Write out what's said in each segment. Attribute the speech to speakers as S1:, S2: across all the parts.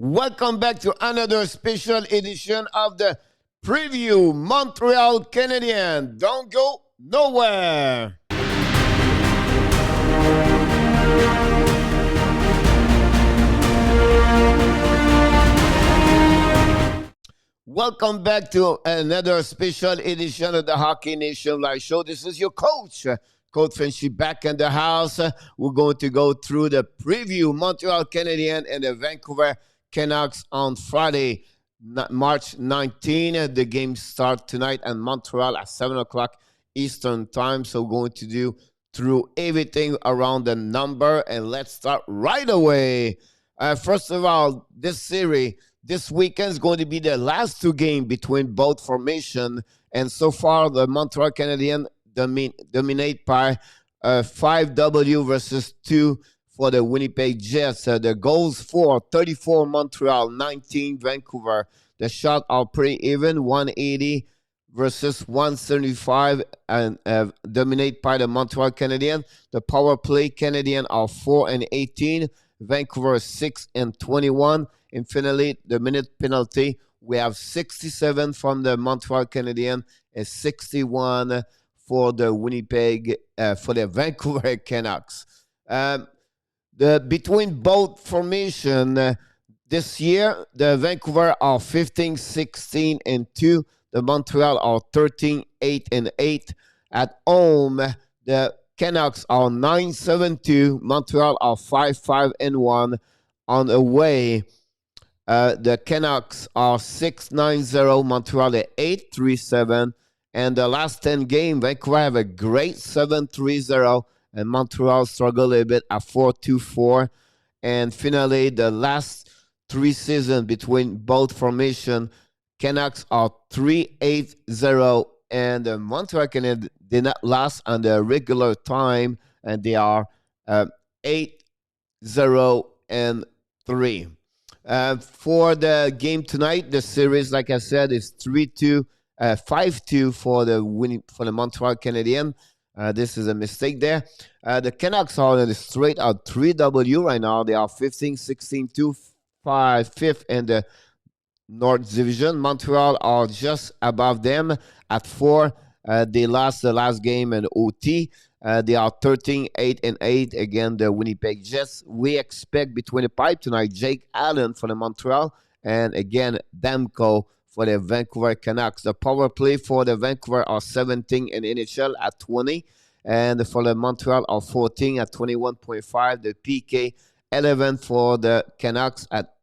S1: Welcome back to another special edition of the Preview Montreal Canadiens. Don't go nowhere. Welcome back to another special edition of the Hockey Nation Live Show. This is your coach, Coach Frenchy, back in the house. We're going to go through the preview Montreal Canadiens and the Vancouver Canucks on Friday, March 19. The game starts tonight in Montreal at 7 o'clock Eastern Time. So we're going to do through everything around the number. And let's start right away. First of all, this series, this weekend is going to be the last two games between both formations. And so far, the Montreal Canadiens dominate by 5W versus 2 for the Winnipeg Jets. The goals for 34 Montreal, 19 Vancouver. The shots are pretty even, 180 versus 175, and dominate by the Montreal Canadiens. The power play Canadiens are 4 and 18, Vancouver 6 and 21. And finally, the minute penalty, we have 67 from the Montreal Canadiens and 61 for the for the Vancouver Canucks. Between both formation this year, the Vancouver are 15, 16, and 2. The Montreal are 13, 8, and 8. At home, the Canucks are 9, 7, 2. Montreal are 5, 5, and 1. On away, the Canucks are 6, 9, 0. Montreal are 8, 3, 7. And the last 10 games, Vancouver have a great 7, 3, 0. And Montreal struggle a little bit at 4-2-4. And finally, the last 3 seasons between both formations, Canucks are 3-8-0. And the Montreal Canadiens did not last on the regular time. And they are 8-0-3. For the game tonight, the series, like I said, is 5-2 for the Montreal Canadiens. This is a mistake there. The Canucks are on the straight out 3W right now. They are 15, 16, 2, 5, 5th in the North Division. Montreal are just above them at 4. They lost the last game in OT. They are 13, 8, and 8. Again, the Winnipeg Jets. We expect between the pipe tonight, Jake Allen for the Montreal, and again, Demko for the Vancouver Canucks. The power play for the Vancouver are 17 in NHL at 20. And for the Montreal are 14 at 21.5. The PK 11 for the Canucks at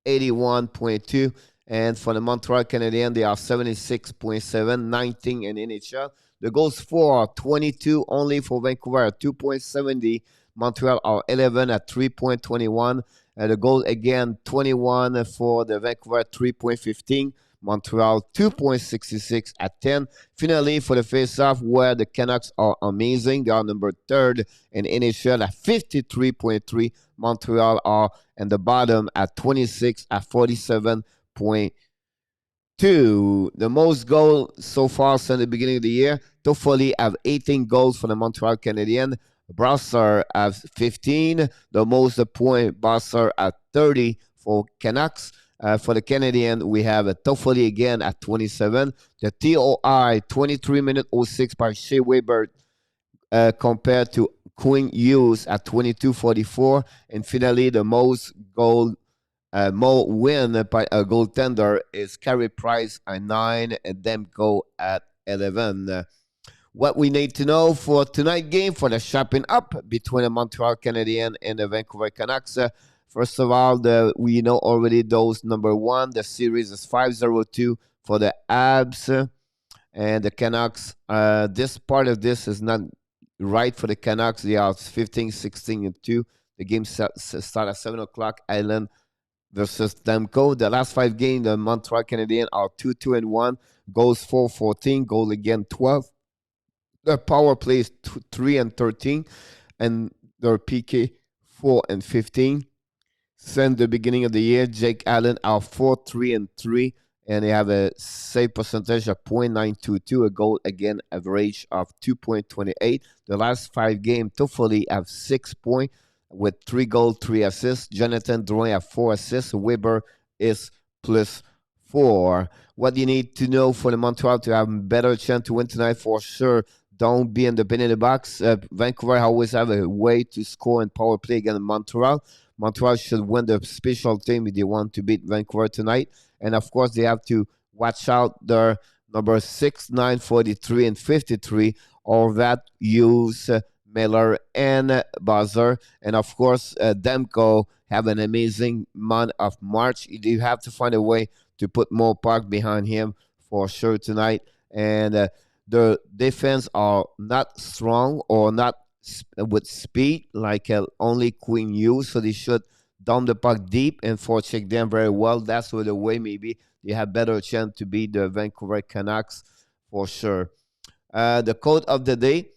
S1: 81.2. And for the Montreal Canadiens, they are 76.7, 19 in NHL. The goals for are 22 only for Vancouver at 2.70. Montreal are 11 at 3.21. And the goal again 21 for the Vancouver 3.15. Montreal 2.66 at 10. Finally, for the face-off, where the Canucks are amazing. They are number 3rd in NHL at 53.3. Montreal are in the bottom at 26 at 47.2. The most goals so far since the beginning of the year. Toffoli have 18 goals for the Montreal Canadiens. Brassard have 15. The most point, Brassard at 30 for Canucks. For the Canadiens, we have a Toffoli again at 27. The TOI, 23 minutes 06 by Shea Weber compared to Quinn Hughes at 22:44. And finally, the most win by a goaltender is Carey Price at 9 and Demko at 11. What we need to know for tonight's game for the sharpen up between the Montreal Canadiens and the Vancouver Canucks. First of all, we know already those number 1. The series is 5-0-2 for the Abs and the Canucks. This part of this is not right for the Canucks. They are 15, 16, and 2. The game start at 7 o'clock. Island versus Demko. The last 5 games, the Montreal Canadiens are 2-2 and 1. Goals 4, 14. Goal again 12. Their power play is 3 and 13, and their PK 4 and 15. Since the beginning of the year, Jake Allen are 4, 3, and 3, and they have a save percentage of .922, a goal again average of 2.28. The last 5 games, Toffoli have 6 points, with 3 goals, 3 assists. Jonathan Drouin have 4 assists. Weber is +4. What you need to know for the Montreal to have a better chance to win tonight, for sure, don't be in the penalty box. Vancouver always have a way to score in power play against Montreal. Montreal should win the special team if they want to beat Vancouver tonight. And of course, they have to watch out their number 6, 9, 43, and 53. All that use Miller and Buzzer. And of course, Demko have an amazing month of March. You have to find a way to put more puck behind him for sure tonight. And the defense are not strong or not with speed like only Queen use, so they should dump the puck deep and forecheck them very well. That's where the way maybe they have better chance to beat the Vancouver Canucks for sure. The quote of the day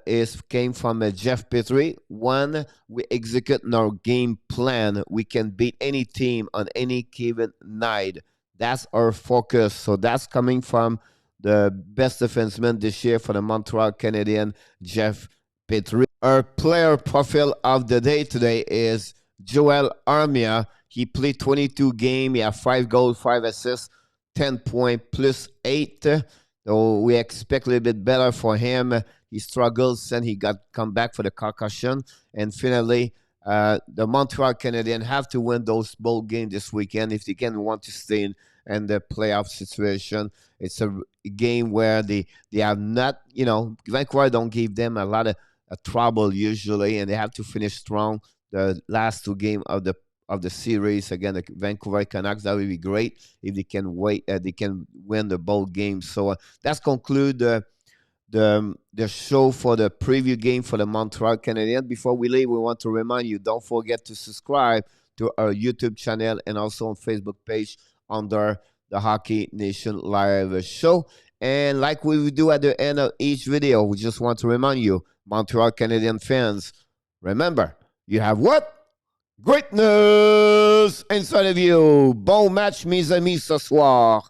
S1: is came from Jeff Petrie. When we execute our game plan, we can beat any team on any given night. That's our focus. So that's coming from the best defenseman this year for the Montreal Canadiens, Jeff Petrie. Our player profile of the day today is Joel Armia. He played 22 games. He had 5 goals, 5 assists, 10 points, +8. So we expect a little bit better for him. He struggled since he got come back for the concussion. And finally, the Montreal Canadiens have to win those bowl games this weekend if they can want to stay in the playoff situation. It's a game where they have not, Vancouver don't give them a lot of trouble usually, and they have to finish strong the last 2 games of the series. Again, the Vancouver Canucks, that would be great if they can they can win the bowl game. So that's conclude the show for the preview game for the Montreal Canadiens. Before we leave, we want to remind you, don't forget to subscribe to our YouTube channel and also on Facebook page under the Hockey Nation Live show. And like we do at the end of each video, we just want to remind you, Montreal Canadiens fans, remember, you have what? Greatness inside of you. Bon match, mes amis, ce soir.